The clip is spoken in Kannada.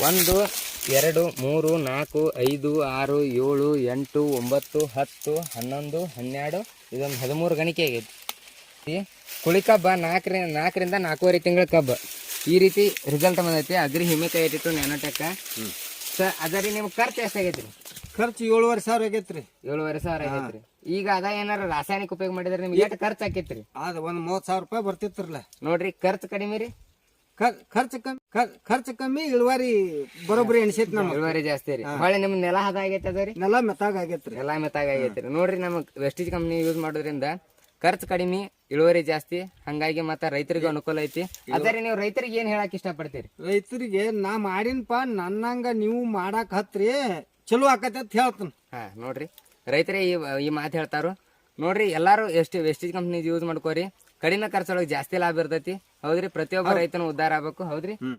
1 2 3 4 5 6 7 8 9 10 11 12 ಇದೊಂದು 13 ಗಣಿಕೆ ಆಗೈತಿ. ಕುಳಿ ಕಬ್ಬ 4ರಿಂದ 4.5 ತಿಂಗಳ ಕಬ್ಬ ಈ ರೀತಿ ರಿಸಲ್ಟ್ ಬಂದೈತಿ. ಅಗ್ರಿ ಹಿಮಿಕೈ 82 ನ್ಯಾನೋಟೆಕ್ ಸರ್. ಅದರಿ ನಿಮ್ಗೆ ಖರ್ಚು ಎಷ್ಟಾಗೈತಿ? ಖರ್ಚು 7,500 ಆಗೈತ್ರಿ. 7,500 ಆಗೈತ್ರಿ. ಈಗ ಅದ ಏನಾರ ರಾಸಾಯನಿಕ ಉಪಯೋಗ ಮಾಡಿದ್ರೆ ನಿಮ್ಗೆ ಎಷ್ಟು ಖರ್ಚು ಆಕೈತ್ರಿ? ಅದ ಒಂದ್ 30,000 ರೂಪಾಯಿ ಬರ್ತಿತ್ರಲ್ಲ. ನೋಡ್ರಿ, ಖರ್ಚು ಕಡಿಮೆ ರೀ, ಖರ್ಚು ಕಮ್ಮಿ, ಇಳುವರಿ ಬರೋಬ್ಬರಿ ಎಣಿಸೈತಿ. ನಮ್ಗೆ ಇಳುವರಿ ಜಾಸ್ತಿ ರೀ. ಹೊಳೆ ನಿಮ್ ನೆಲ ಹದ ಆಗೈತೆ ಅದರಿ, ನೆಲ ಮೆತ್ತಾಗ ಆಗೈತ್ರಿ. ನೆಲ ಮೆತ್ತಾಗ ಆಗೈತ್ರಿ. ನೋಡ್ರಿ, ನಮಗ್ ವೆಸ್ಟೀಜ್ ಕಂಪ್ನಿ ಯೂಸ್ ಮಾಡೋದ್ರಿಂದ ಖರ್ಚು ಕಡಿಮೆ, ಇಳುವರಿ ಜಾಸ್ತಿ, ಹಂಗಾಗಿ ಮತ್ತ ರೈತರಿಗೂ ಅನುಕೂಲ ಐತಿ. ಅದೇ ನೀವು ರೈತರಿಗೆ ಏನ್ ಹೇಳಕ್ ಇಷ್ಟಪಡ್ತೀರಿ? ರೈತರಿಗೆ ನಾ ಮಾಡಿನಪ್ಪ, ನನ್ನಂಗ ನೀವು ಮಾಡಾಕ್ ಹತ್ರಿ, ಚಲೋ ಆಕತಿ ಅಂತ ಹೇಳ್ತಾನ. ಹಾ, ನೋಡ್ರಿ, ರೈತರೇ ಈ ಮಾತು ಹೇಳ್ತಾರು. ನೋಡ್ರಿ, ಎಲ್ಲಾರು ವೆಸ್ಟೀಜ್ ಕಂಪ್ನಿ ಯೂಸ್ ಮಾಡ್ಕೋರಿ. ಕಡಿಮೆ ಖರ್ಚೊಳಗೆ ಜಾಸ್ತಿ ಲಾಭ ಇರ್ತೈತಿ. ಹೌದ್ರಿ, ಪ್ರತಿಯೊಬ್ಬ ರೈತನು ಉದ್ಧಾರ ಆಗ್ಬೇಕು. ಹೌದ್ರಿ.